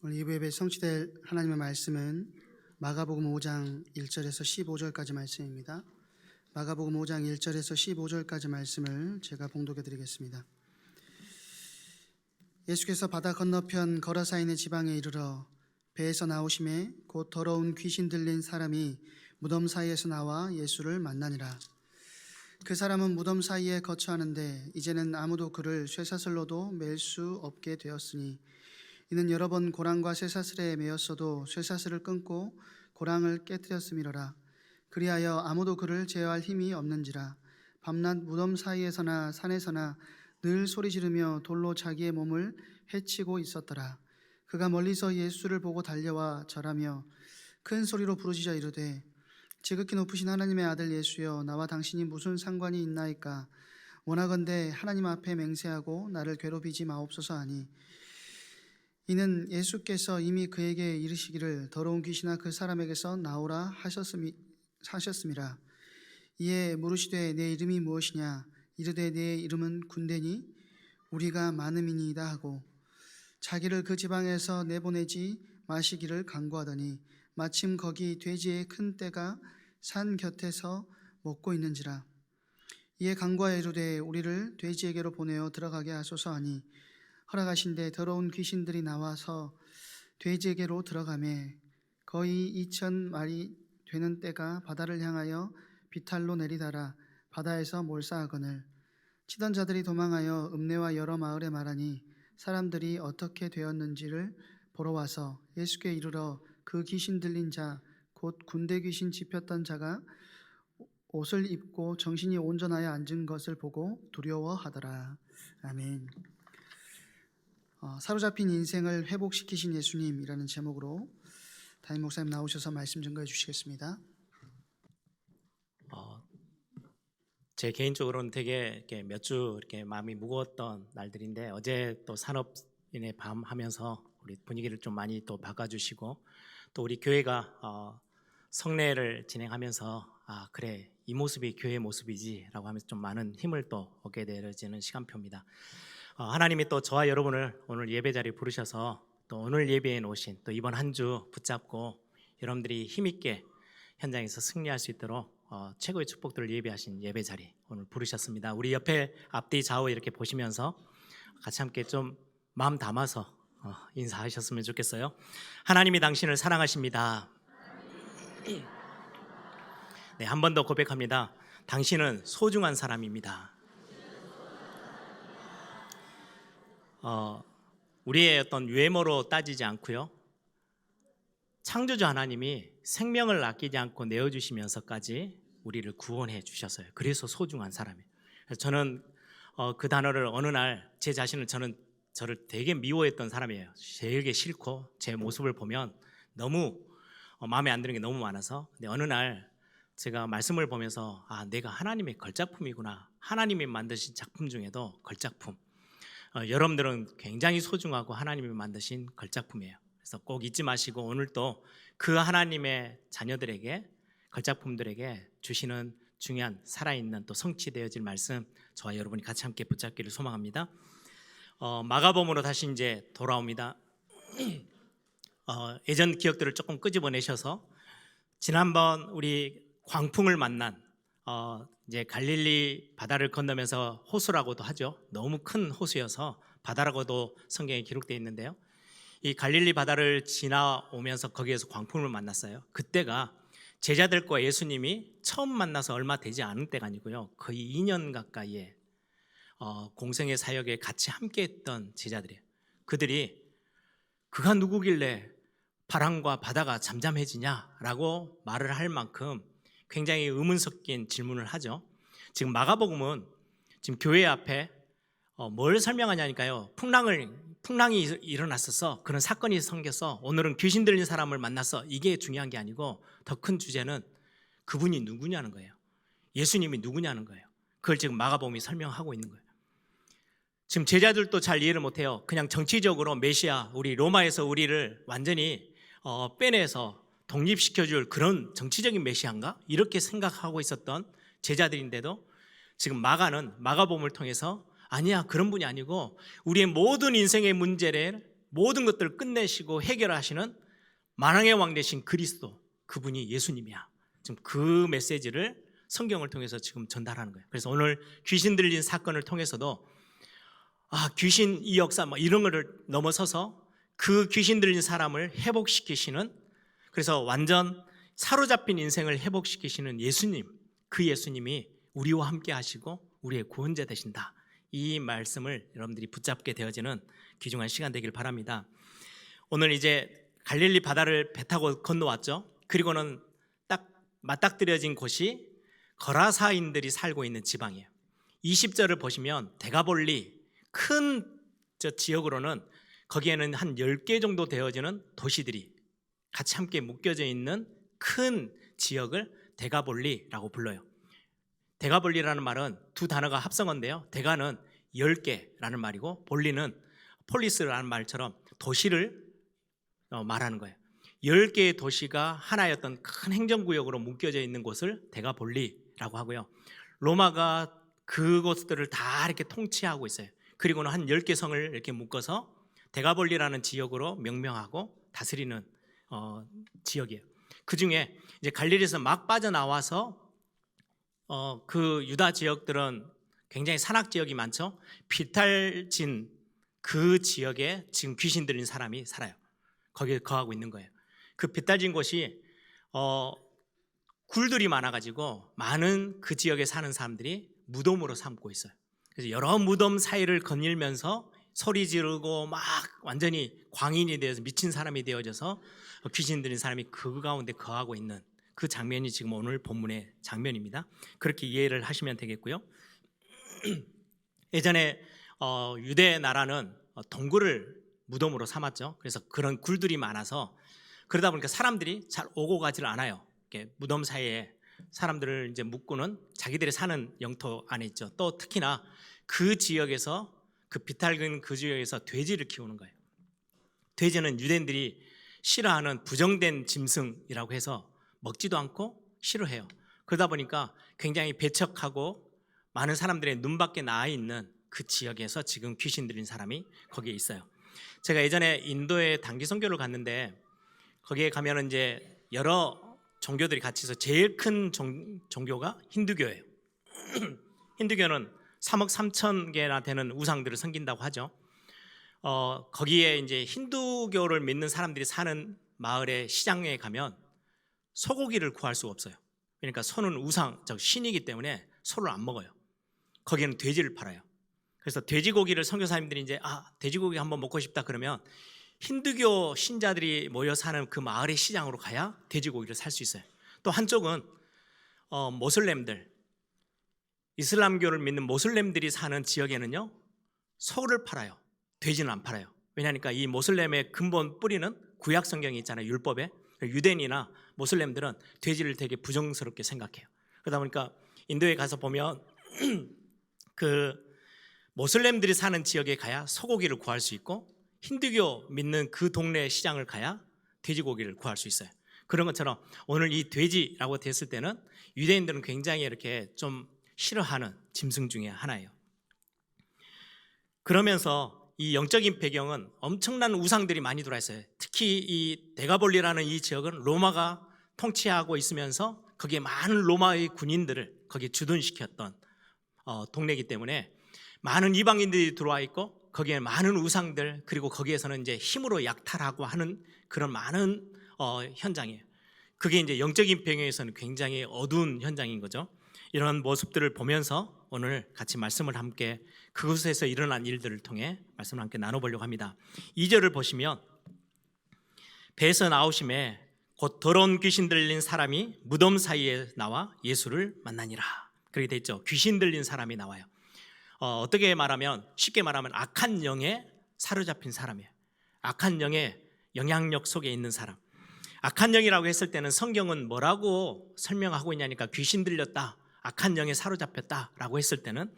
오늘 예배 성취될 하나님의 말씀은 마가복음 5장 1절에서 15절까지 말씀입니다. 마가복음 5장 1절에서 15절까지 말씀을 제가 봉독해 드리겠습니다. 예수께서 바다 건너편 거라사인의 지방에 이르러 배에서 나오심에 곧 더러운 귀신 들린 사람이 무덤 사이에서 나와 예수를 만나니라. 그 사람은 무덤 사이에 거처하는데 이제는 아무도 그를 쇠사슬로도 맬 수 없게 되었으니 이는 여러 번 고랑과 쇠사슬에 매였어도 쇠사슬을 끊고 고랑을 깨뜨렸음이로라. 그리하여 아무도 그를 제어할 힘이 없는지라. 밤낮 무덤 사이에서나 산에서나 늘 소리 지르며 돌로 자기의 몸을 해치고 있었더라. 그가 멀리서 예수를 보고 달려와 절하며 큰 소리로 부르짖어 이르되 지극히 높으신 하나님의 아들 예수여, 나와 당신이 무슨 상관이 있나이까? 원하건대 하나님 앞에 맹세하고 나를 괴롭히지 마옵소서 하니, 이는 예수께서 이미 그에게 이르시기를 더러운 귀신아 그 사람에게서 나오라 하셨음이라. 이에 물으시되 내 이름이 무엇이냐? 이르되 내 이름은 군대니 우리가 많음이니이다 하고 자기를 그 지방에서 내보내지 마시기를 간구하더니 마침 거기 돼지의 큰 떼가 산 곁에서 먹고 있는지라. 이에 간구하여 이르되 우리를 돼지에게로 보내어 들어가게 하소서 하니 허락하신대 더러운 귀신들이 나와서 돼지에게로 들어가매 거의 2,000마리 되는 떼가 바다를 향하여 비탈로 내리다라 바다에서 몰사하거늘 치던 자들이 도망하여 읍내와 여러 마을에 말하니 사람들이 어떻게 되었는지를 보러 와서 예수께 이르러 그 귀신 들린 자 곧 군대 귀신 집혔던 자가 옷을 입고 정신이 온전하여 앉은 것을 보고 두려워하더라. 아멘. 사로잡힌 인생을 회복시키신 예수님이라는 제목으로 담임 목사님 나오셔서 말씀 증거해 주시겠습니다. 제 개인적으로는 되게 이렇게 몇 주 이렇게 마음이 무거웠던 날들인데 어제 또 산업인의 밤 하면서 우리 분위기를 좀 많이 또 바꿔주시고 또 우리 교회가 성례를 진행하면서 그래 이 모습이 교회의 모습이지라고 하면서 좀 많은 힘을 또 얻게 되어지는 시간표입니다. 하나님이 또 저와 여러분을 오늘 예배 자리에 부르셔서 또 오늘 예배에 오신 또 이번 한 주 붙잡고 여러분들이 힘있게 현장에서 승리할 수 있도록 최고의 축복들을 예배하신 예배 자리 오늘 부르셨습니다. 우리 옆에 앞뒤 좌우 이렇게 보시면서 같이 함께 좀 마음 담아서 인사하셨으면 좋겠어요. 하나님이 당신을 사랑하십니다. 네, 한 번 더 고백합니다. 당신은 소중한 사람입니다. 우리의 어떤 외모로 따지지 않고요, 창조주 하나님이 생명을 아끼지 않고 내어주시면서까지 우리를 구원해 주셨어요. 그래서 소중한 사람이에요. 그래서 저는 그 단어를 어느 날 제 자신을 저를 되게 미워했던 사람이에요. 되게 싫고 제 모습을 보면 너무 마음에 안 드는 게 너무 많아서. 근데 어느 날 제가 말씀을 보면서 내가 하나님의 걸작품이구나. 하나님이 만드신 작품 중에도 걸작품, 여러분들은 굉장히 소중하고 하나님이 만드신 걸작품이에요. 그래서 꼭 잊지 마시고 오늘 또 그 하나님의 자녀들에게 걸작품들에게 주시는 중요한 살아있는 또 성취되어질 말씀 저와 여러분이 같이 함께 붙잡기를 소망합니다. 마가복음으로 다시 이제 돌아옵니다. 예전 기억들을 조금 끄집어내셔서 지난번 우리 광풍을 만난 이제 갈릴리 바다를 건너면서 호수라고도 하죠. 너무 큰 호수여서 바다라고도 성경에 기록되어 있는데요. 이 갈릴리 바다를 지나오면서 거기에서 광풍을 만났어요. 그때가 제자들과 예수님이 처음 만나서 얼마 되지 않은 때가 아니고요, 거의 2년 가까이에 공생의 사역에 같이 함께했던 제자들이에요. 그들이 그가 누구길래 바람과 바다가 잠잠해지냐라고 말을 할 만큼 굉장히 의문 섞인 질문을 하죠. 지금 마가복음은 지금 교회 앞에 뭘 설명하냐니까요. 풍랑이 일어났었어. 그런 사건이 생겼어. 오늘은 귀신 들린 사람을 만났어. 이게 중요한 게 아니고 더 큰 주제는 그분이 누구냐는 거예요. 예수님이 누구냐는 거예요. 그걸 지금 마가복음이 설명하고 있는 거예요. 지금 제자들도 잘 이해를 못해요. 그냥 정치적으로 메시아, 우리 로마에서 우리를 완전히 빼내서 독립시켜줄 그런 정치적인 메시아인가? 이렇게 생각하고 있었던 제자들인데도 지금 마가복음을 통해서 아니야, 그런 분이 아니고 우리의 모든 인생의 모든 것들을 끝내시고 해결하시는 만왕의 왕 되신 그리스도, 그분이 예수님이야. 지금 그 메시지를 성경을 통해서 지금 전달하는 거예요. 그래서 오늘 귀신 들린 사건을 통해서도 귀신 이 역사 이런 거를 넘어서서 그 귀신 들린 사람을 회복시키시는, 그래서 완전 사로잡힌 인생을 회복시키시는 예수님, 그 예수님이 우리와 함께 하시고 우리의 구원자 되신다. 이 말씀을 여러분들이 붙잡게 되어지는 귀중한 시간 되길 바랍니다. 오늘 이제 갈릴리 바다를 배 타고 건너왔죠. 그리고는 딱 맞닥뜨려진 곳이 거라사인들이 살고 있는 지방이에요. 20절을 보시면 데가볼리 큰 지역으로는 거기에는 한 10개 정도 되어지는 도시들이 같이 함께 묶여져 있는 큰 지역을 데가볼리라고 불러요. 데가볼리라는 말은 두 단어가 합성어인데요. 데가는 10개라는 말이고 볼리는 폴리스라는 말처럼 도시를 말하는 거예요. 10개의 도시가 하나였던 큰 행정구역으로 묶여져 있는 곳을 데가볼리라고 하고요. 로마가 그곳들을 다 이렇게 통치하고 있어요. 그리고는 한 10개 성을 이렇게 묶어서 데가볼리라는 지역으로 명명하고 다스리는 지역이에요. 그 중에 이제 갈릴리에서 막 빠져나와서 그 유다 지역들은 굉장히 산악 지역이 많죠. 비탈진 그 지역에 지금 귀신 들린 사람이 살아요. 거기에 거하고 있는 거예요. 그 비탈진 곳이 굴들이 많아가지고 많은 그 지역에 사는 사람들이 무덤으로 삼고 있어요. 그래서 여러 무덤 사이를 거닐면서 소리 지르고 막 완전히 광인이 되어서 미친 사람이 되어져서 귀신 들린 사람이 그 가운데 거하고 있는 그 장면이 지금 오늘 본문의 장면입니다. 그렇게 이해를 하시면 되겠고요. 예전에 유대 나라는 동굴을 무덤으로 삼았죠. 그래서 그런 굴들이 많아서 그러다 보니까 사람들이 잘 오고 가지를 않아요. 이렇게 무덤 사이에 사람들을 이제 묶고는 자기들이 사는 영토 안에 있죠. 또 특히나 그 지역에서 그 비탈근 그 지역에서 돼지를 키우는 거예요. 돼지는 유대인들이 싫어하는 부정된 짐승이라고 해서 먹지도 않고 싫어해요. 그러다 보니까 굉장히 배척하고 많은 사람들의 눈밖에 나와 있는 그 지역에서 지금 귀신 들린 사람이 거기에 있어요. 제가 예전에 인도에 단기 선교를 갔는데 거기에 가면은 이제 여러 종교들이 같이 있어. 제일 큰 종교가 힌두교예요. 힌두교는 3억 3천 개나 되는 우상들을 섬긴다고 하죠. 거기에 이제 힌두교를 믿는 사람들이 사는 마을의 시장에 가면 소고기를 구할 수가 없어요. 그러니까 소는 우상, 즉 신이기 때문에 소를 안 먹어요. 거기에는 돼지를 팔아요. 그래서 돼지고기를 선교사님들이 이제 돼지고기 한번 먹고 싶다 그러면 힌두교 신자들이 모여 사는 그 마을의 시장으로 가야 돼지고기를 살 수 있어요. 또 한쪽은 모슬렘들, 이슬람교를 믿는 모슬렘들이 사는 지역에는요 소를 팔아요. 돼지는 안 팔아요. 왜냐하니까 이 모슬렘의 근본 뿌리는 구약 성경이 있잖아요. 율법에. 유대인이나 모슬렘들은 돼지를 되게 부정스럽게 생각해요. 그러다 보니까 인도에 가서 보면 그 모슬렘들이 사는 지역에 가야 소고기를 구할 수 있고 힌두교 믿는 그 동네 시장을 가야 돼지고기를 구할 수 있어요. 그런 것처럼 오늘 이 돼지라고 됐을 때는 유대인들은 굉장히 이렇게 좀 싫어하는 짐승 중에 하나예요. 그러면서 이 영적인 배경은 엄청난 우상들이 많이 들어와 있어요. 특히 이 데가볼리라는 이 지역은 로마가 통치하고 있으면서 거기에 많은 로마의 군인들을 거기에 주둔시켰던 동네이기 때문에 많은 이방인들이 들어와 있고 거기에 많은 우상들, 그리고 거기에서는 이제 힘으로 약탈하고 하는 그런 많은 현장이에요. 그게 이제 영적인 배경에서는 굉장히 어두운 현장인 거죠. 이런 모습들을 보면서 오늘 같이 말씀을 함께 그곳에서 일어난 일들을 통해 말씀을 함께 나눠보려고 합니다. 2절을 보시면 배에서 나오심에 곧 더러운 귀신 들린 사람이 무덤 사이에 나와 예수를 만나니라. 그렇게 돼 있죠. 귀신 들린 사람이 나와요. 어떻게 말하면, 쉽게 말하면 악한 영에 사로잡힌 사람이에요. 악한 영의 영향력 속에 있는 사람. 악한 영이라고 했을 때는 성경은 뭐라고 설명하고 있냐니까 귀신 들렸다, 악한 영에 사로잡혔다라고 했을 때는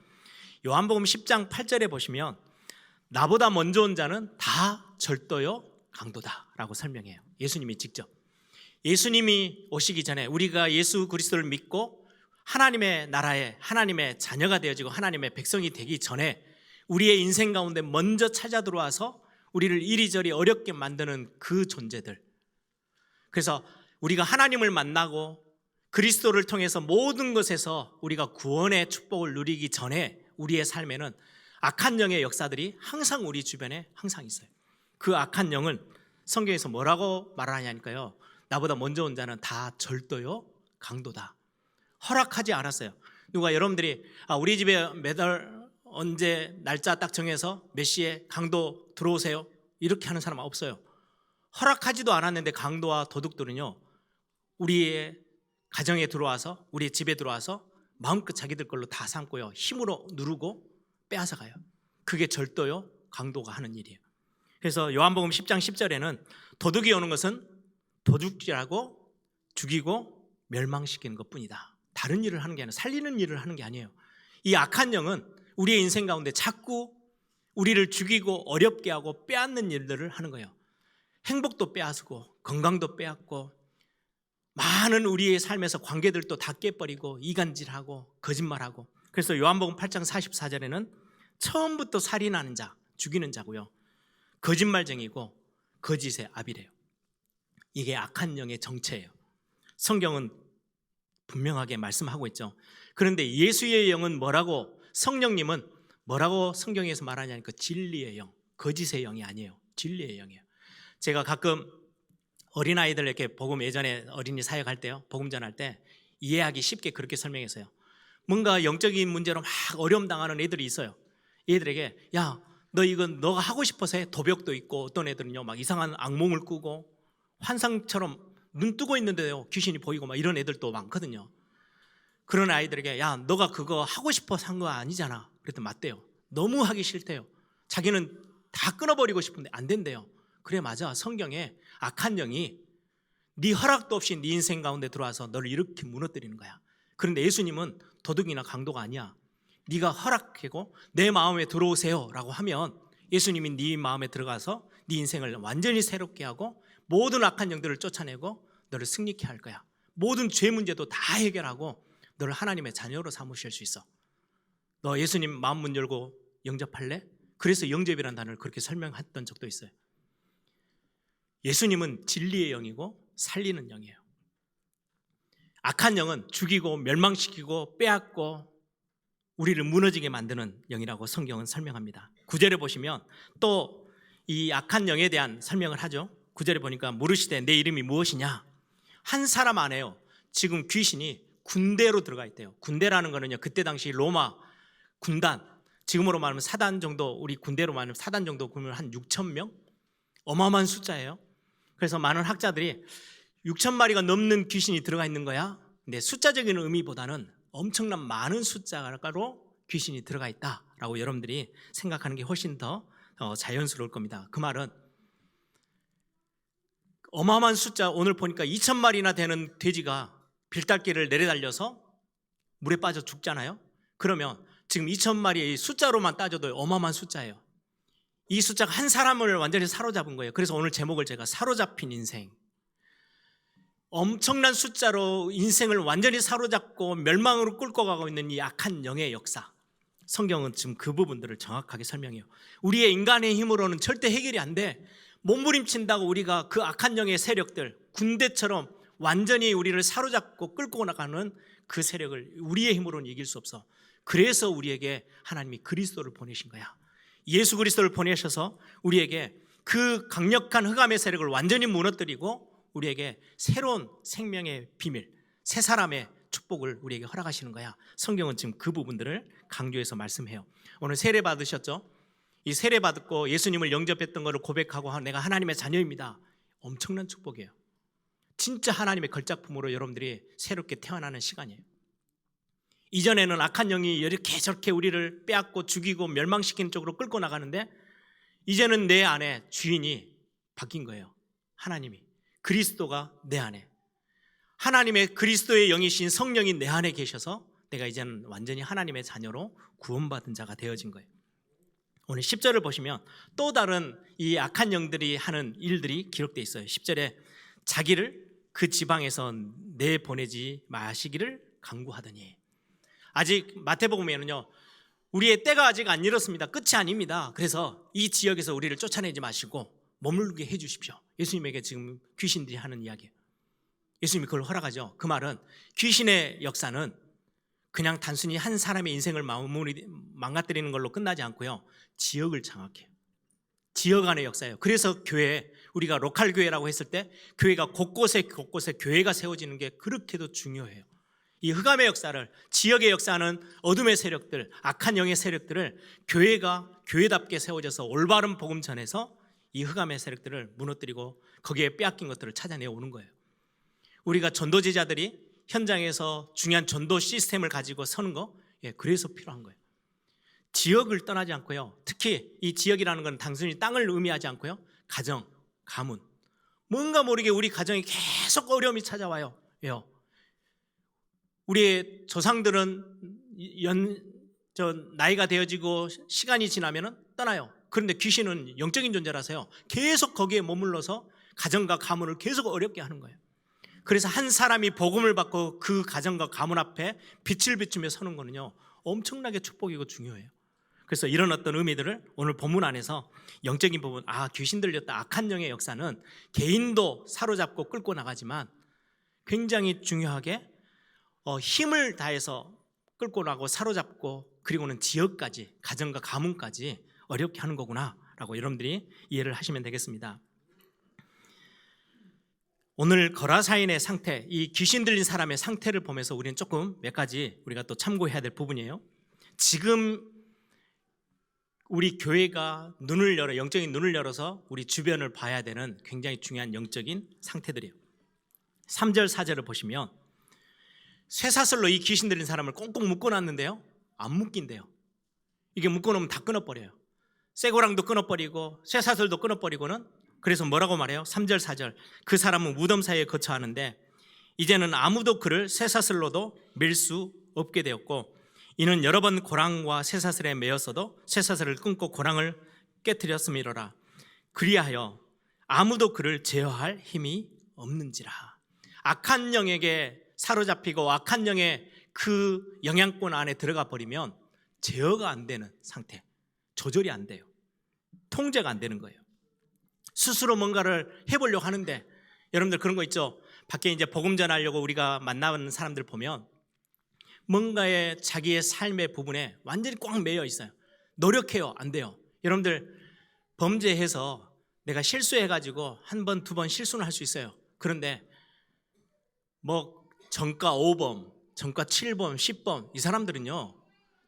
요한복음 10장 8절에 보시면 나보다 먼저 온 자는 다 절도요 강도다라고 설명해요. 예수님이 직접. 예수님이 오시기 전에 우리가 예수 그리스도를 믿고 하나님의 나라에 하나님의 자녀가 되어지고 하나님의 백성이 되기 전에 우리의 인생 가운데 먼저 찾아 들어와서 우리를 이리저리 어렵게 만드는 그 존재들. 그래서 우리가 하나님을 만나고 그리스도를 통해서 모든 것에서 우리가 구원의 축복을 누리기 전에 우리의 삶에는 악한 영의 역사들이 항상 우리 주변에 항상 있어요. 그 악한 영은 성경에서 뭐라고 말하냐니까요. 나보다 먼저 온 자는 다 절도요, 강도다. 허락하지 않았어요. 누가 여러분들이 우리 집에 매달 언제 날짜 딱 정해서 몇 시에 강도 들어오세요, 이렇게 하는 사람 없어요. 허락하지도 않았는데 강도와 도둑들은요, 우리의 가정에 들어와서, 우리 집에 들어와서 마음껏 자기들 걸로 다 삼고요, 힘으로 누르고 빼앗아 가요. 그게 절도요, 강도가 하는 일이에요. 그래서 요한복음 10장 10절에는 도둑이 오는 것은 도둑질하고 죽이고 멸망시키는 것뿐이다. 다른 일을 하는 게 아니라 살리는 일을 하는 게 아니에요. 이 악한 영은 우리의 인생 가운데 자꾸 우리를 죽이고 어렵게 하고 빼앗는 일들을 하는 거예요. 행복도 빼앗고 건강도 빼앗고 많은 우리의 삶에서 관계들도 다 깨버리고 이간질하고 거짓말하고. 그래서 요한복음 8장 44절에는 처음부터 살인하는 자, 죽이는 자고요, 거짓말쟁이고 거짓의 아비래요. 이게 악한 영의 정체예요. 성경은 분명하게 말씀하고 있죠. 그런데 예수의 영은 뭐라고, 성령님은 뭐라고 성경에서 말하냐니까 진리의 영, 거짓의 영이 아니에요. 진리의 영이에요. 제가 가끔 어린아이들 이렇게 복음, 예전에 어린이 사역할 때요, 복음 전할 때 이해하기 쉽게 그렇게 설명했어요. 뭔가 영적인 문제로 막 어려움 당하는 애들이 있어요. 얘들에게 야, 너 이건 너가 하고 싶어서 해. 도벽도 있고 어떤 애들은요 막 이상한 악몽을 꾸고 환상처럼 눈 뜨고 있는데요 귀신이 보이고 막 이런 애들도 많거든요. 그런 아이들에게 야, 너가 그거 하고 싶어서 한 거 아니잖아. 그랬더니 맞대요. 너무 하기 싫대요. 자기는 다 끊어버리고 싶은데 안 된대요. 그래, 맞아. 성경에 악한 영이 네 허락도 없이 네 인생 가운데 들어와서 너를 이렇게 무너뜨리는 거야. 그런데 예수님은 도둑이나 강도가 아니야. 네가 허락하고 내 마음에 들어오세요 라고 하면 예수님이 네 마음에 들어가서 네 인생을 완전히 새롭게 하고 모든 악한 영들을 쫓아내고 너를 승리케 할 거야. 모든 죄 문제도 다 해결하고 너를 하나님의 자녀로 삼으실 수 있어. 너 예수님 마음 문 열고 영접할래? 그래서 영접이라는 단어를 그렇게 설명했던 적도 있어요. 예수님은 진리의 영이고 살리는 영이에요. 악한 영은 죽이고 멸망시키고 빼앗고 우리를 무너지게 만드는 영이라고 성경은 설명합니다. 9절에 보시면 또 이 악한 영에 대한 설명을 하죠. 9절에 보니까 물으시되 내 이름이 무엇이냐? 한 사람 안에요 지금 귀신이 군대로 들어가 있대요. 군대라는 거는요, 그때 당시 로마 군단, 지금으로 말하면 사단 정도, 우리 군대로 말하면 사단 정도 그러면 한 6천 명? 어마어마한 숫자예요. 그래서 많은 학자들이 6천 마리가 넘는 귀신이 들어가 있는 거야. 근데 숫자적인 의미보다는 엄청난 많은 숫자로 귀신이 들어가 있다라고 여러분들이 생각하는 게 훨씬 더 자연스러울 겁니다. 그 말은 어마어마한 숫자, 오늘 보니까 2천 마리나 되는 돼지가 빌달길을 내려달려서 물에 빠져 죽잖아요. 그러면 지금 2천 마리의 숫자로만 따져도 어마어마한 숫자예요. 이 숫자가 한 사람을 완전히 사로잡은 거예요. 그래서 오늘 제목을 제가 사로잡힌 인생, 엄청난 숫자로 인생을 완전히 사로잡고 멸망으로 끌고 가고 있는 이 악한 영의 역사, 성경은 지금 그 부분들을 정확하게 설명해요. 우리의 인간의 힘으로는 절대 해결이 안 돼. 몸부림친다고 우리가 그 악한 영의 세력들, 군대처럼 완전히 우리를 사로잡고 끌고 나가는 그 세력을 우리의 힘으로는 이길 수 없어. 그래서 우리에게 하나님이 그리스도를 보내신 거야. 예수 그리스도를 보내셔서 우리에게 그 강력한 흑암의 세력을 완전히 무너뜨리고 우리에게 새로운 생명의 비밀, 새 사람의 축복을 우리에게 허락하시는 거야. 성경은 지금 그 부분들을 강조해서 말씀해요. 오늘 세례 받으셨죠? 이 세례 받고 예수님을 영접했던 것을 고백하고 내가 하나님의 자녀입니다. 엄청난 축복이에요. 진짜 하나님의 걸작품으로 여러분들이 새롭게 태어나는 시간이에요. 이전에는 악한 영이 이렇게 저렇게 우리를 빼앗고 죽이고 멸망시키는 쪽으로 끌고 나가는데 이제는 내 안에 주인이 바뀐 거예요. 하나님이, 그리스도가 내 안에, 하나님의 그리스도의 영이신 성령이 내 안에 계셔서 내가 이제는 완전히 하나님의 자녀로 구원받은 자가 되어진 거예요. 오늘 10절을 보시면 또 다른 이 악한 영들이 하는 일들이 기록되어 있어요. 10절에 자기를 그 지방에서 내보내지 마시기를 간구하더니, 아직 마태복음에는요 우리의 때가 아직 안 이렇습니다. 끝이 아닙니다. 그래서 이 지역에서 우리를 쫓아내지 마시고 머물게 해 주십시오. 예수님에게 지금 귀신들이 하는 이야기예요. 예수님이 그걸 허락하죠. 그 말은 귀신의 역사는 그냥 단순히 한 사람의 인생을 망가뜨리는 걸로 끝나지 않고요, 지역을 장악해요. 지역 안의 역사예요. 그래서 교회, 우리가 로컬 교회라고 했을 때 교회가 곳곳에 교회가 세워지는 게 그렇게도 중요해요. 이 흑암의 역사를, 지역의 역사는 어둠의 세력들, 악한 영의 세력들을 교회가 교회답게 세워져서 올바른 복음 전해서 이 흑암의 세력들을 무너뜨리고 거기에 빼앗긴 것들을 찾아내 오는 거예요. 우리가 전도제자들이 현장에서 중요한 전도 시스템을 가지고 서는 거, 그래서 필요한 거예요. 지역을 떠나지 않고요, 특히 이 지역이라는 건 단순히 땅을 의미하지 않고요, 가정, 가문, 뭔가 모르게 우리 가정에 계속 어려움이 찾아와요. 왜요? 우리의 조상들은 나이가 되어지고 시간이 지나면 떠나요. 그런데 귀신은 영적인 존재라서요, 계속 거기에 머물러서 가정과 가문을 계속 어렵게 하는 거예요. 그래서 한 사람이 복음을 받고 그 가정과 가문 앞에 빛을 비추며 서는 거는요, 엄청나게 축복이고 중요해요. 그래서 이런 어떤 의미들을 오늘 본문 안에서 영적인 부분, 귀신 들렸다, 악한 영의 역사는 개인도 사로잡고 끌고 나가지만 굉장히 중요하게 힘을 다해서 끌고 나고 사로잡고, 그리고는 지역까지, 가정과 가문까지 어렵게 하는 거구나라고 여러분들이 이해를 하시면 되겠습니다. 오늘 거라사인의 상태, 이 귀신 들린 사람의 상태를 보면서 우리는 조금 몇 가지 우리가 또 참고해야 될 부분이에요. 지금 우리 교회가 영적인 눈을 열어서 우리 주변을 봐야 되는 굉장히 중요한 영적인 상태들이에요. 3절 4절을 보시면 쇠사슬로 이 귀신 들린 사람을 꽁꽁 묶어놨는데요, 안 묶인대요. 이게 묶어놓으면 다 끊어버려요. 쇠고랑도 끊어버리고 쇠사슬도 끊어버리고는, 그래서 뭐라고 말해요? 3절 4절, 그 사람은 무덤 사이에 거처하는데 이제는 아무도 그를 쇠사슬로도 밀 수 없게 되었고, 이는 여러 번 고랑과 쇠사슬에 매였어도 쇠사슬을 끊고 고랑을 깨뜨렸음이로라. 그리하여 아무도 그를 제어할 힘이 없는지라. 악한 영에게 사로잡히고 악한 영의 그 영향권 안에 들어가 버리면 제어가 안 되는 상태, 조절이 안 돼요. 통제가 안 되는 거예요. 스스로 뭔가를 해보려고 하는데, 여러분들 그런 거 있죠? 밖에 이제 복음 전하려고 우리가 만나는 사람들 보면 뭔가에 자기의 삶의 부분에 완전히 꽉 매여 있어요. 노력해요. 안 돼요. 여러분들 범죄해서 내가 실수해가지고 한 번, 두 번 실수는 할 수 있어요. 그런데 전과 5번, 전과 7번, 10번 이 사람들은요,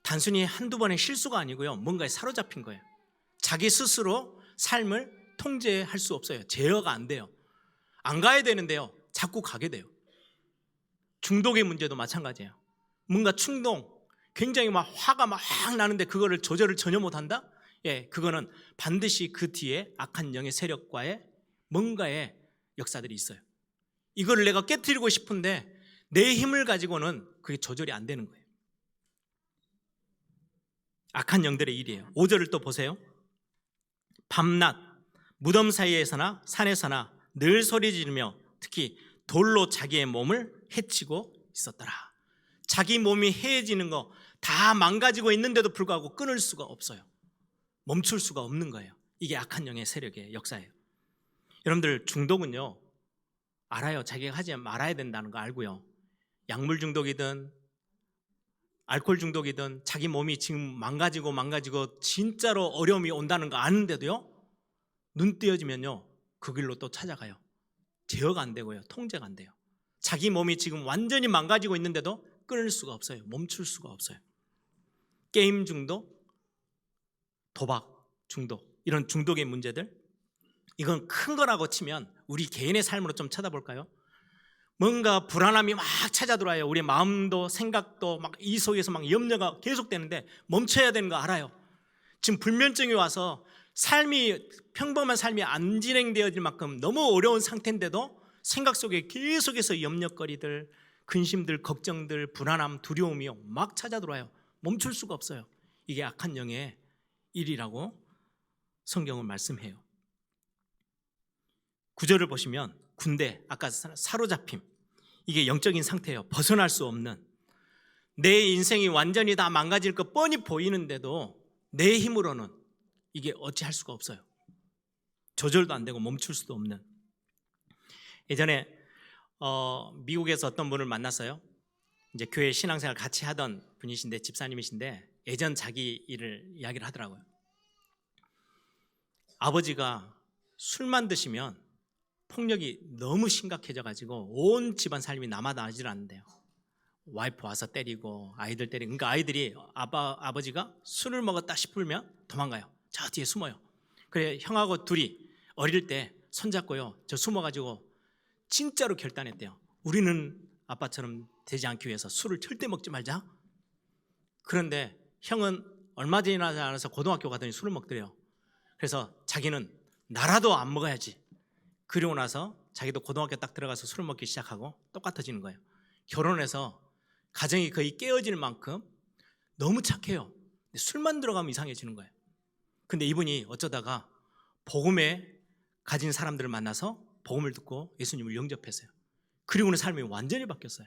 단순히 한두 번의 실수가 아니고요, 뭔가에 사로잡힌 거예요. 자기 스스로 삶을 통제할 수 없어요. 제어가 안 돼요. 안 가야 되는데요, 자꾸 가게 돼요. 중독의 문제도 마찬가지예요. 뭔가 충동, 굉장히 막 화가 막 나는데 그거를 조절을 전혀 못한다? 그거는 반드시 그 뒤에 악한 영의 세력과의 뭔가의 역사들이 있어요. 이거를 내가 깨트리고 싶은데 내 힘을 가지고는 그게 조절이 안 되는 거예요. 악한 영들의 일이에요. 5절을 또 보세요. 밤낮 무덤 사이에서나 산에서나 늘 소리 지르며 특히 돌로 자기의 몸을 해치고 있었더라. 자기 몸이 해해지는 거 다 망가지고 있는데도 불구하고 끊을 수가 없어요. 멈출 수가 없는 거예요. 이게 악한 영의 세력의 역사예요. 여러분들 중독은요, 알아요. 자기가 하지 말아야 된다는 거 알고요, 약물 중독이든 알코올 중독이든 자기 몸이 지금 망가지고 진짜로 어려움이 온다는 거 아는데도요, 눈 띄어지면요 그 길로 또 찾아가요. 제어가 안 되고요, 통제가 안 돼요. 자기 몸이 지금 완전히 망가지고 있는데도 끊을 수가 없어요. 멈출 수가 없어요. 게임 중독, 도박 중독, 이런 중독의 문제들, 이건 큰 거라고 치면 우리 개인의 삶으로 좀 쳐다볼까요? 뭔가 불안함이 막 찾아들어와요. 우리 마음도 생각도 막 이 속에서 막 염려가 계속되는데 멈춰야 되는 거 알아요. 지금 불면증이 와서 평범한 삶이 안 진행되어질 만큼 너무 어려운 상태인데도 생각 속에 계속해서 염려거리들, 근심들, 걱정들, 불안함, 두려움이 막 찾아들어와요. 멈출 수가 없어요. 이게 악한 영의 일이라고 성경은 말씀해요. 9절을 보시면 군대, 아까 사로잡힘, 이게 영적인 상태예요. 벗어날 수 없는, 내 인생이 완전히 다 망가질 것 뻔히 보이는데도 내 힘으로는 이게 어찌할 수가 없어요. 조절도 안 되고 멈출 수도 없는. 예전에 미국에서 어떤 분을 만났어요. 이제 교회 신앙생활 같이 하던 분이신데, 집사님이신데, 예전 자기 일을 이야기를 하더라고요. 아버지가 술만 드시면 폭력이 너무 심각해져 가지고 온 집안 살림이 남아나질 않는데요. 와이프 와서 때리고 아이들 때리고. 그러니까 아이들이 아버지가 술을 먹었다 싶으면 도망가요. 저 뒤에 숨어요. 그래 형하고 둘이 어릴 때 손잡고요, 저 숨어가지고 진짜로 결단했대요. 우리는 아빠처럼 되지 않기 위해서 술을 절대 먹지 말자. 그런데 형은 얼마 지나지 않아서 고등학교 가더니 술을 먹더래요. 그래서 자기는 나라도 안 먹어야지. 그리고 나서 자기도 고등학교 딱 들어가서 술을 먹기 시작하고 똑같아지는 거예요. 결혼해서 가정이 거의 깨어질 만큼 너무 착해요. 근데 술만 들어가면 이상해지는 거예요. 근데 이분이 어쩌다가 복음에 가진 사람들을 만나서 복음을 듣고 예수님을 영접했어요. 그리고는 삶이 완전히 바뀌었어요.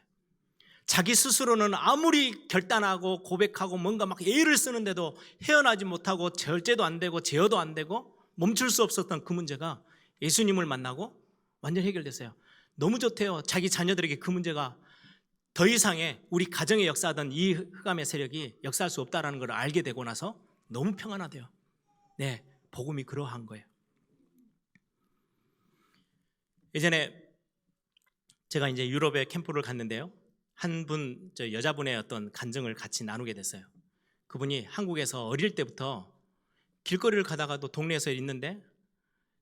자기 스스로는 아무리 결단하고 고백하고 뭔가 막 애를 쓰는데도 헤어나지 못하고 절제도 안 되고 제어도 안 되고 멈출 수 없었던 그 문제가 예수님을 만나고 완전히 해결됐어요. 너무 좋대요. 자기 자녀들에게 그 문제가 더 이상의 우리 가정에 역사하던 이 흑암의 세력이 역사할 수 없다는 걸 알게 되고 나서 너무 평안하대요. 네, 복음이 그러한 거예요. 예전에 제가 이제 유럽에 캠프를 갔는데요, 한 분, 여자분의 어떤 간증을 같이 나누게 됐어요. 그분이 한국에서 어릴 때부터 길거리를 가다가도 동네에서 있는데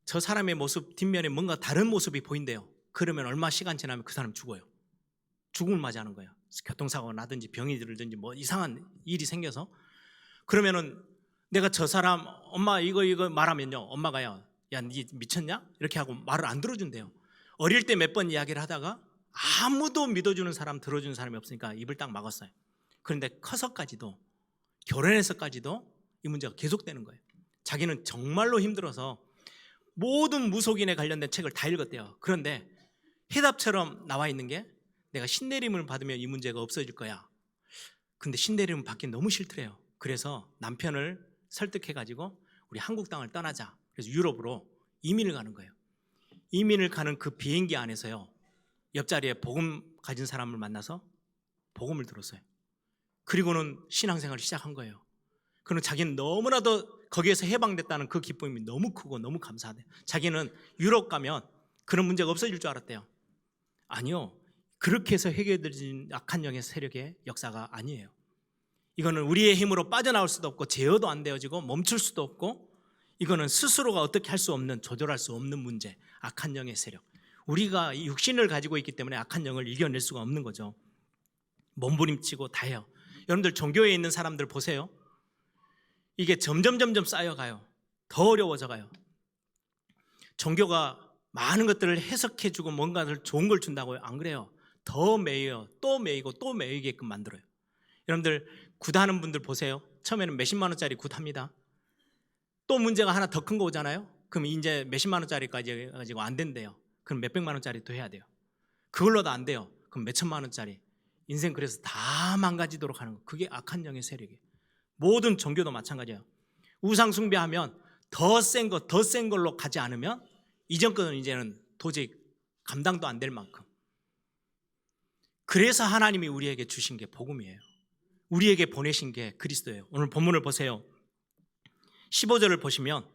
저 사람의 모습 뒷면에 뭔가 다른 모습이 보인대요. 그러면 얼마 시간 지나면 그 사람 죽어요. 죽음을 맞이하는 거예요. 교통사고가 나든지 병이 들든지 뭐 이상한 일이 생겨서. 그러면은 내가 저 사람 엄마 이거 말하면요, 엄마가요, 야 니 미쳤냐? 이렇게 하고 말을 안 들어준대요. 어릴 때 몇 번 이야기를 하다가 아무도 믿어주는 사람, 들어주는 사람이 없으니까 입을 딱 막았어요. 그런데 커서까지도, 결혼해서까지도 이 문제가 계속되는 거예요. 자기는 정말로 힘들어서 모든 무속인에 관련된 책을 다 읽었대요. 그런데 해답처럼 나와 있는 게 내가 신내림을 받으면 이 문제가 없어질 거야. 근데 신내림을 받긴 너무 싫더래요. 그래서 남편을 설득해가지고 우리 한국 땅을 떠나자. 그래서 유럽으로 이민을 가는 거예요. 이민을 가는 그 비행기 안에서요, 옆자리에 복음 가진 사람을 만나서 복음을 들었어요. 그리고는 신앙생활을 시작한 거예요. 그는 자기는 너무나도 거기에서 해방됐다는 그 기쁨이 너무 크고 너무 감사하대요. 자기는 유럽 가면 그런 문제가 없어질 줄 알았대요. 아니요, 그렇게 해서 해결되진 악한 영의 세력의 역사가 아니에요. 이거는 우리의 힘으로 빠져나올 수도 없고 제어도 안 되어지고 멈출 수도 없고, 이거는 스스로가 어떻게 할 수 없는, 조절할 수 없는 문제, 악한 영의 세력. 우리가 육신을 가지고 있기 때문에 악한 영을 이겨낼 수가 없는 거죠. 몸부림치고 다 해요. 여러분들 종교에 있는 사람들 보세요. 이게 점점 쌓여가요. 더 어려워져 가요. 종교가 많은 것들을 해석해주고 뭔가를 좋은 걸 준다고요? 안 그래요. 더 매여요. 또 매이고 또 매이게끔 만들어요. 여러분들 굿하는 분들 보세요. 처음에는 몇십만 원짜리 굿합니다. 또 문제가 하나 더 큰 거 오잖아요. 그럼 이제 몇십만 원짜리까지 가지고 안 된대요. 그럼 몇백만 원짜리 또 해야 돼요. 그걸로도 안 돼요. 그럼 몇천만 원짜리. 인생 그래서 다 망가지도록 하는 거. 그게 악한 영의 세력이에요. 모든 종교도 마찬가지예요. 우상 숭배하면 더 센 걸로 가지 않으면 이전 거는 이제는 도저히 감당도 안 될 만큼. 그래서 하나님이 우리에게 주신 게 복음이에요. 우리에게 보내신 게 그리스도예요. 오늘 본문을 보세요. 15절을 보시면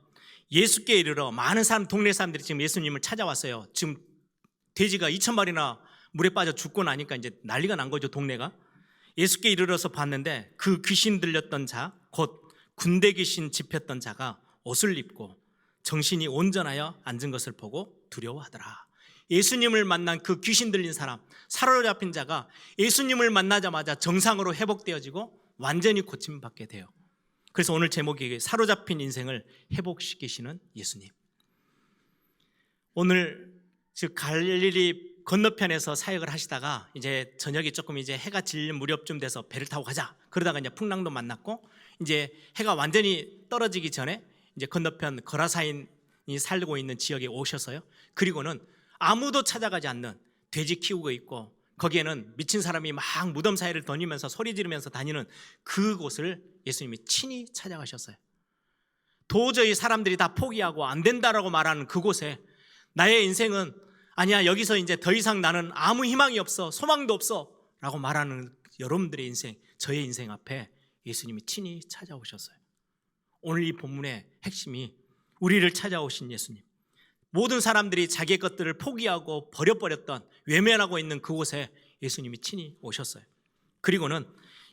예수께 이르러 많은 사람, 동네 사람들이 지금 예수님을 찾아왔어요. 지금 돼지가 2,000마리나 물에 빠져 죽고 나니까 이제 난리가 난 거죠, 동네가. 예수께 이르러서 봤는데 그 귀신 들렸던 자, 곧 군대 귀신 집혔던 자가 옷을 입고 정신이 온전하여 앉은 것을 보고 두려워하더라. 예수님을 만난 그 귀신 들린 사람, 사로잡힌 자가 예수님을 만나자마자 정상으로 회복되어지고 완전히 고침받게 돼요. 그래서 오늘 제목이 사로잡힌 인생을 회복시키시는 예수님. 오늘 즉 갈릴리 건너편에서 사역을 하시다가 이제 저녁이 조금 이제 해가 질 무렵쯤 돼서 배를 타고 가자. 그러다가 이제 풍랑도 만났고 이제 해가 완전히 떨어지기 전에 이제 건너편 거라사인이 살고 있는 지역에 오셨어요. 그리고는 아무도 찾아가지 않는 돼지 키우고 있고 거기에는 미친 사람이 막 무덤 사이를 다니면서 소리 지르면서 다니는 그곳을 예수님이 친히 찾아가셨어요. 도저히 사람들이 다 포기하고 안 된다라고 말하는 그곳에 나의 인생은 아니야, 여기서 이제 더 이상 나는 아무 희망이 없어, 소망도 없어 라고 말하는 여러분들의 인생, 저의 인생 앞에 예수님이 친히 찾아오셨어요. 오늘 이 본문의 핵심이 우리를 찾아오신 예수님, 모든 사람들이 자기의 것들을 포기하고 버려버렸던 외면하고 있는 그곳에 예수님이 친히 오셨어요. 그리고는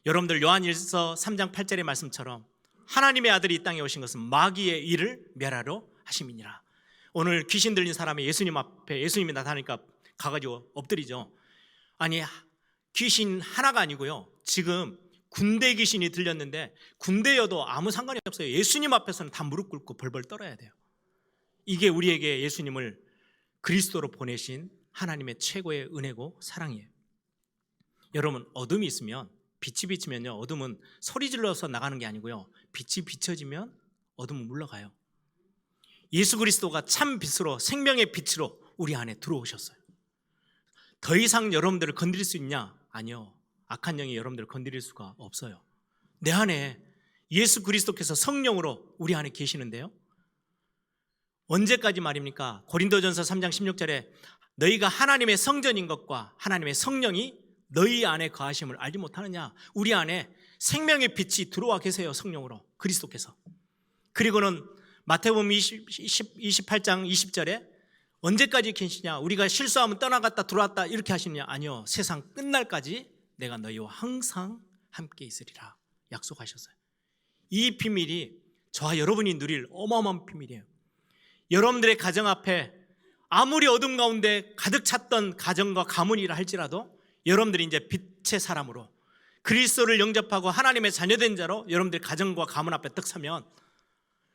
여러분들 요한일서 3장 8절의 말씀처럼 하나님의 아들이 이 땅에 오신 것은 마귀의 일을 멸하러 하심이니라. 오늘 귀신 들린 사람이 예수님 앞에 예수님이 나타나니까 가가지고 엎드리죠. 아니, 귀신 하나가 아니고요, 지금 군대 귀신이 들렸는데 군대여도 아무 상관이 없어요. 예수님 앞에서는 다 무릎 꿇고 벌벌 떨어야 돼요. 이게 우리에게 예수님을 그리스도로 보내신 하나님의 최고의 은혜고 사랑이에요. 여러분, 어둠이 있으면, 빛이 비치면요, 어둠은 소리 질러서 나가는 게 아니고요, 빛이 비춰지면 어둠은 물러가요. 예수 그리스도가 참 빛으로, 생명의 빛으로 우리 안에 들어오셨어요. 더 이상 여러분들을 건드릴 수 있냐? 아니요. 악한 영이 여러분들을 건드릴 수가 없어요. 내 안에 예수 그리스도께서 성령으로 우리 안에 계시는데요, 언제까지 말입니까? 고린도전서 3장 16절에 너희가 하나님의 성전인 것과 하나님의 성령이 너희 안에 거하심을 알지 못하느냐? 우리 안에 생명의 빛이 들어와 계세요. 성령으로, 그리스도께서. 그리고는 마태복음 28장 20절에 언제까지 계시냐? 우리가 실수하면 떠나갔다 들어왔다 이렇게 하시느냐? 아니요, 세상 끝날까지 내가 너희와 항상 함께 있으리라 약속하셨어요. 이 비밀이 저와 여러분이 누릴 어마어마한 비밀이에요. 여러분들의 가정 앞에 아무리 어둠 가운데 가득 찼던 가정과 가문이라 할지라도 여러분들이 이제 빛의 사람으로 그리스도를 영접하고 하나님의 자녀된 자로 여러분들 가정과 가문 앞에 딱 서면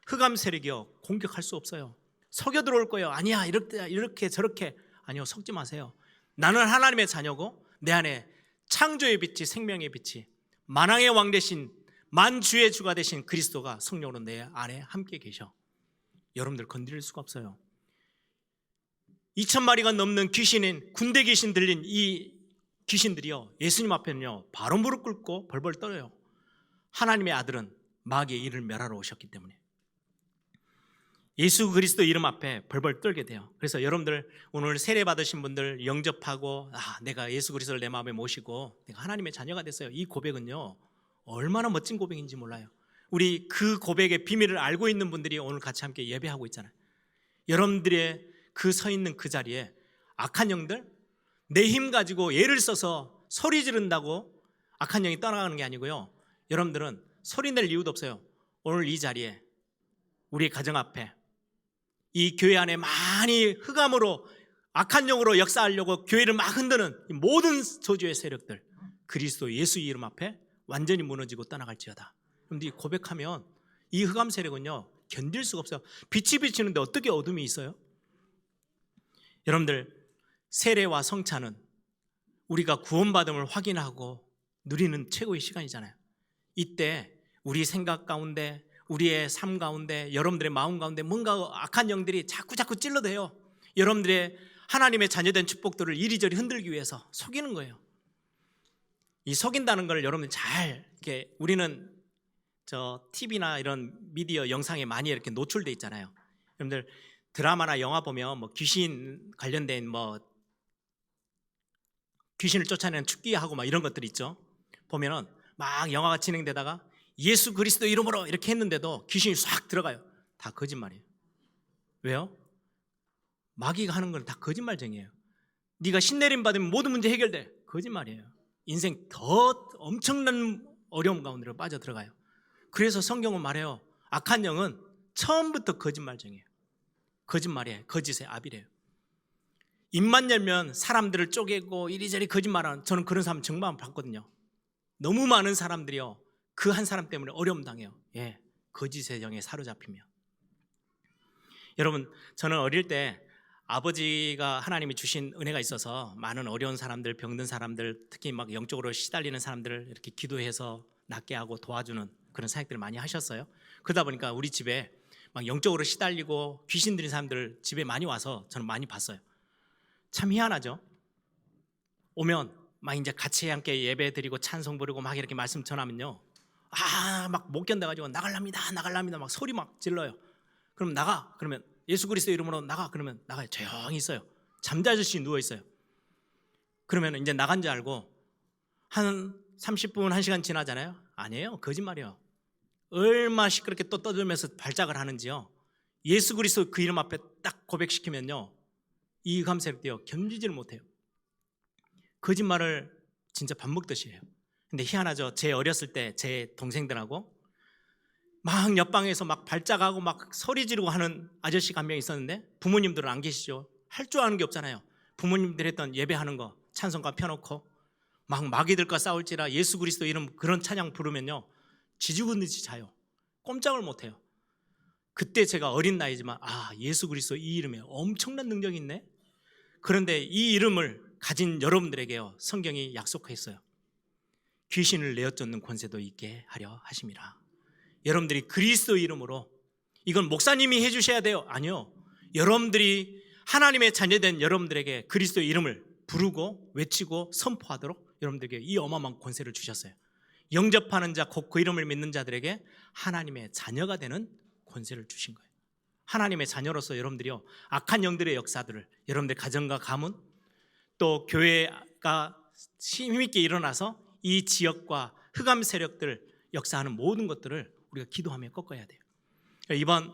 흑암 세력이요, 공격할 수 없어요. 속여 들어올 거예요. 아니야, 이렇게 저렇게. 아니요, 속지 마세요. 나는 하나님의 자녀고 내 안에 창조의 빛이, 생명의 빛이, 만왕의 왕 되신, 만주의 주가 되신 그리스도가 성령으로 내 안에 함께 계셔. 여러분들 건드릴 수가 없어요. 2,000마리가 넘는 귀신인, 군대 귀신 들린 이 귀신들이요, 예수님 앞에는요 바로 무릎 꿇고 벌벌 떨어요. 하나님의 아들은 마귀의 일을 멸하러 오셨기 때문에 예수 그리스도 이름 앞에 벌벌 떨게 돼요. 그래서 여러분들 오늘 세례 받으신 분들 영접하고, 내가 예수 그리스도를 내 마음에 모시고 내가 하나님의 자녀가 됐어요. 이 고백은요 얼마나 멋진 고백인지 몰라요. 우리 그 고백의 비밀을 알고 있는 분들이 오늘 같이 함께 예배하고 있잖아요. 여러분들의 그 서 있는 그 자리에 악한 영들, 내 힘 가지고 예를 써서 소리 지른다고 악한 영이 떠나가는 게 아니고요, 여러분들은 소리 낼 이유도 없어요. 오늘 이 자리에 우리 가정 앞에 이 교회 안에 많이 흑암으로 악한 영으로 역사하려고 교회를 막 흔드는 모든 저주의 세력들, 그리스도 예수 이름 앞에 완전히 무너지고 떠나갈지어다. 그런데 고백하면 이 흑암 세력은요 견딜 수가 없어요. 빛이 비치는데 어떻게 어둠이 있어요? 여러분들, 세례와 성찬은 우리가 구원받음을 확인하고 누리는 최고의 시간이잖아요. 이때 우리 생각 가운데, 우리의 삶 가운데, 여러분들의 마음 가운데 뭔가 악한 영들이 자꾸 찔러대요. 여러분들의 하나님의 자녀된 축복들을 이리저리 흔들기 위해서 속이는 거예요. 이 속인다는 걸 여러분들 잘, 이렇게 우리는 저 TV나 이런 미디어 영상에 많이 이렇게 노출돼 있잖아요. 여러분들 드라마나 영화 보면 뭐 귀신 관련된 뭐 귀신을 쫓아내는 축기하고 막 이런 것들 있죠. 보면은 막 영화가 진행되다가 예수 그리스도 이름으로 이렇게 했는데도 귀신이 싹 들어가요. 다 거짓말이에요. 왜요? 마귀가 하는 건 다 거짓말쟁이에요. 네가 신내림 받으면 모든 문제 해결돼. 거짓말이에요. 인생 더 엄청난 어려움 가운데로 빠져들어가요. 그래서 성경은 말해요. 악한 영은 처음부터 거짓말쟁이에요. 거짓말이에요. 거짓의 아비래요. 입만 열면 사람들을 쪼개고 이리저리 거짓말하는, 저는 그런 사람 정말 봤거든요. 너무 많은 사람들이요 그 한 사람 때문에 어려움 당해요. 거짓의 영에 사로잡히면. 여러분, 저는 어릴 때 아버지가 하나님이 주신 은혜가 있어서 많은 어려운 사람들, 병든 사람들, 특히 막 영적으로 시달리는 사람들을 이렇게 기도해서 낫게 하고 도와주는 그런 사역들을 많이 하셨어요. 그러다 보니까 우리 집에 막 영적으로 시달리고 귀신 들린 사람들 집에 많이 와서 저는 많이 봤어요. 참 희한하죠. 오면 막 이제 같이 함께 예배 드리고 찬송 부르고 막 이렇게 말씀 전하면요, 막 못 견뎌가지고 나갈랍니다 막 소리 막 질러요. 그럼 나가, 그러면 예수 그리스도 이름으로 나가, 그러면 나가요. 조용히 있어요. 잠자듯이 누워 있어요. 그러면 이제 나간 줄 알고 한 30분 1시간 지나잖아요. 아니에요, 거짓말이에요. 얼마나 시끄럽게 또 떠들면서 발작을 하는지요. 예수 그리스도 그 이름 앞에 딱 고백시키면요, 이 감사력도요 견디지를 못해요. 거짓말을 진짜 밥 먹듯이 해요. 근데 희한하죠. 제 어렸을 때 제 동생들하고 막 옆방에서 막 발작하고 막 소리 지르고 하는 아저씨가 한 명 있었는데, 부모님들은 안 계시죠. 할 줄 아는 게 없잖아요. 부모님들 했던 예배하는 거 찬송가 펴놓고 막 마귀들과 싸울지라 예수 그리스도 이름 그런 찬양 부르면요, 지죽은 듯이 자요. 꼼짝을 못해요. 그때 제가 어린 나이지만 예수 그리스도 이 이름에 엄청난 능력이 있네. 그런데 이 이름을 가진 여러분들에게요, 성경이 약속했어요. 귀신을 내어쫓는 권세도 있게 하려 하심이라. 여러분들이 그리스도 이름으로, 이건 목사님이 해주셔야 돼요? 아니요. 여러분들이 하나님의 자녀된 여러분들에게 그리스도 이름을 부르고 외치고 선포하도록 여러분들에게 이 어마어마한 권세를 주셨어요. 영접하는 자, 곧 그 이름을 믿는 자들에게 하나님의 자녀가 되는 권세를 주신 거예요. 하나님의 자녀로서 여러분들이요, 악한 영들의 역사들을 여러분들 가정과 가문, 또 교회가 힘있게 일어나서 이 지역과 흑암 세력들 역사하는 모든 것들을 우리가 기도하며 꺾어야 돼요. 이번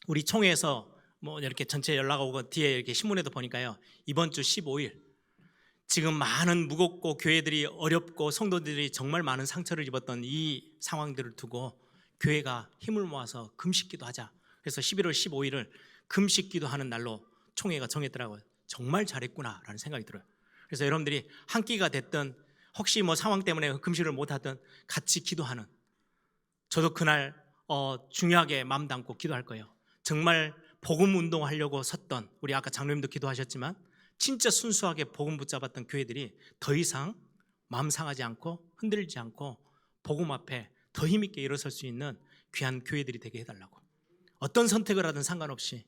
우리 총회에서 뭐 이렇게 전체 연락 오고 뒤에 이렇게 신문에도 보니까요, 이번 주 15일 지금 많은 무겁고 교회들이 어렵고 성도들이 정말 많은 상처를 입었던 이 상황들을 두고 교회가 힘을 모아서 금식기도 하자. 그래서 11월 15일을 금식기도 하는 날로 총회가 정했더라고요. 정말 잘했구나라는 생각이 들어요. 그래서 여러분들이 한 끼가 됐든 혹시 뭐 상황 때문에 금식을 못하든 같이 기도하는, 저도 그날 중요하게 마음 담고 기도할 거예요. 정말 복음 운동하려고 섰던, 우리 아까 장로님도 기도하셨지만 진짜 순수하게 복음 붙잡았던 교회들이 더 이상 마음 상하지 않고 흔들리지 않고 복음 앞에 더 힘있게 일어설 수 있는 귀한 교회들이 되게 해달라고. 어떤 선택을 하든 상관없이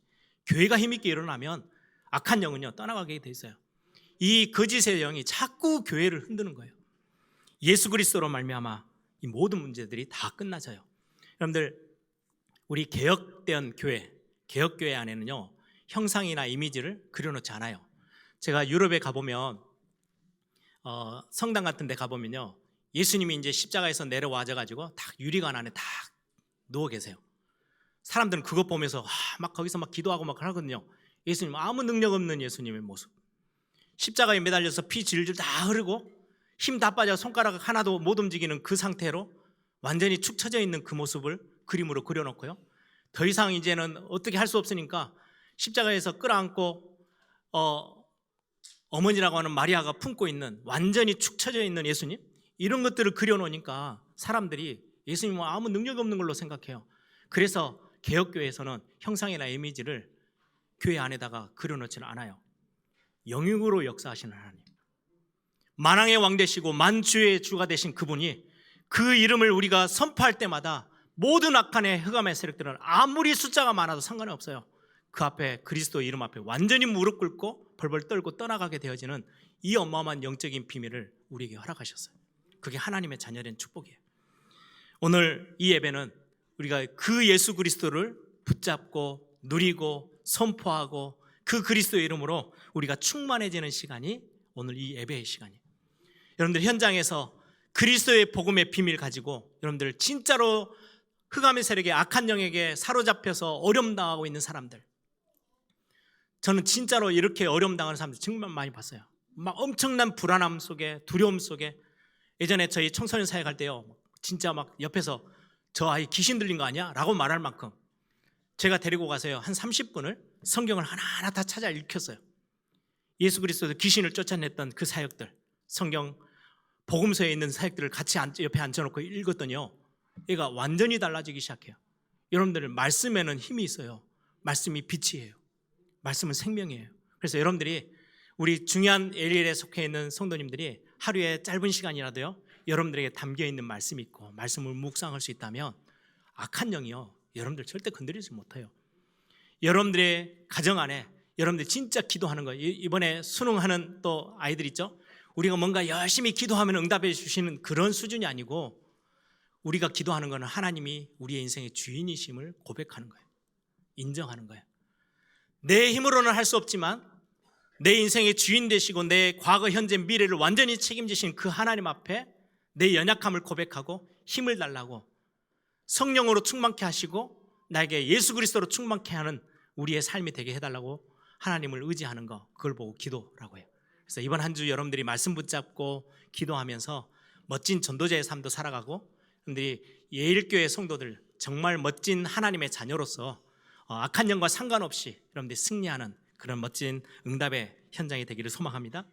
교회가 힘있게 일어나면 악한 영은요 떠나가게 돼 있어요. 이 거짓의 영이 자꾸 교회를 흔드는 거예요. 예수 그리스도로 말미암아 이 모든 문제들이 다 끝나져요. 여러분들, 우리 개혁된 교회, 개혁교회 안에는요 형상이나 이미지를 그려놓지 않아요. 제가 유럽에 가보면 성당 같은 데 가보면요, 예수님이 이제 십자가에서 내려와져가지고 딱 유리관 안에 딱 누워 계세요. 사람들은 그것 보면서 막 거기서 막 기도하고 막 하거든요. 예수님, 아무 능력 없는 예수님의 모습, 십자가에 매달려서 피 질질 다 흐르고 힘 다 빠져 손가락 하나도 못 움직이는 그 상태로 완전히 축 처져 있는 그 모습을 그림으로 그려놓고요, 더 이상 이제는 어떻게 할 수 없으니까 십자가에서 끌어안고 어머니라고 하는 마리아가 품고 있는 완전히 축 처져 있는 예수님, 이런 것들을 그려놓으니까 사람들이 예수님은 아무 능력이 없는 걸로 생각해요. 그래서 개혁교회에서는 형상이나 이미지를 교회 안에다가 그려놓지는 않아요. 영육으로 역사하시는 하나님, 만왕의 왕 되시고 만주의 주가 되신 그분이, 그 이름을 우리가 선포할 때마다 모든 악한의 흑암의 세력들은 아무리 숫자가 많아도 상관이 없어요. 그 앞에, 그리스도 이름 앞에 완전히 무릎 꿇고 벌벌 떨고 떠나가게 되어지는 이 어마어마한 영적인 비밀을 우리에게 허락하셨어요. 그게 하나님의 자녀된 축복이에요. 오늘 이 예배는 우리가 그 예수 그리스도를 붙잡고 누리고 선포하고 그 그리스도의 이름으로 우리가 충만해지는 시간이 오늘 이 예배의 시간이에요. 여러분들 현장에서 그리스도의 복음의 비밀 가지고 여러분들 진짜로 흑암의 세력에, 악한 영에게 사로잡혀서 어려움당하고 있는 사람들, 저는 진짜로 이렇게 어려움당하는 사람들 정말 많이 봤어요. 막 엄청난 불안함 속에, 두려움 속에. 예전에 저희 청소년 사회 갈 때요, 진짜 막 옆에서 저 아이 귀신 들린 거 아니야? 라고 말할 만큼 제가 데리고 가서요 한 30분을 성경을 하나하나 다 찾아 읽혔어요. 예수 그리스도 귀신을 쫓아냈던 그 사역들, 성경 복음서에 있는 사역들을 같이 옆에 앉혀놓고 읽었더니요, 얘가 완전히 달라지기 시작해요. 여러분들, 말씀에는 힘이 있어요. 말씀이 빛이에요. 말씀은 생명이에요. 그래서 여러분들이, 우리 중요한 에리엘에 속해 있는 성도님들이 하루에 짧은 시간이라도요 여러분들에게 담겨있는 말씀이 있고 말씀을 묵상할 수 있다면 악한 영이요 여러분들 절대 건드리지 못해요. 여러분들의 가정 안에 여러분들이 진짜 기도하는 거예요. 이번에 수능하는 또 아이들 있죠? 우리가 뭔가 열심히 기도하면 응답해 주시는 그런 수준이 아니고 우리가 기도하는 것은 하나님이 우리의 인생의 주인이심을 고백하는 거예요. 인정하는 거예요. 내 힘으로는 할 수 없지만 내 인생의 주인 되시고 내 과거, 현재, 미래를 완전히 책임지신 그 하나님 앞에 내 연약함을 고백하고 힘을 달라고 성령으로 충만케 하시고 나에게 예수 그리스도로 충만케 하는 우리의 삶이 되게 해달라고 하나님을 의지하는 거, 그걸 보고 기도라고 해요. 그래서 이번 한 주 여러분들이 말씀 붙잡고 기도하면서 멋진 전도자의 삶도 살아가고 여러분들이 예일교회 성도들 정말 멋진 하나님의 자녀로서 악한 영과 상관없이 여러분들이 승리하는 그런 멋진 응답의 현장이 되기를 소망합니다.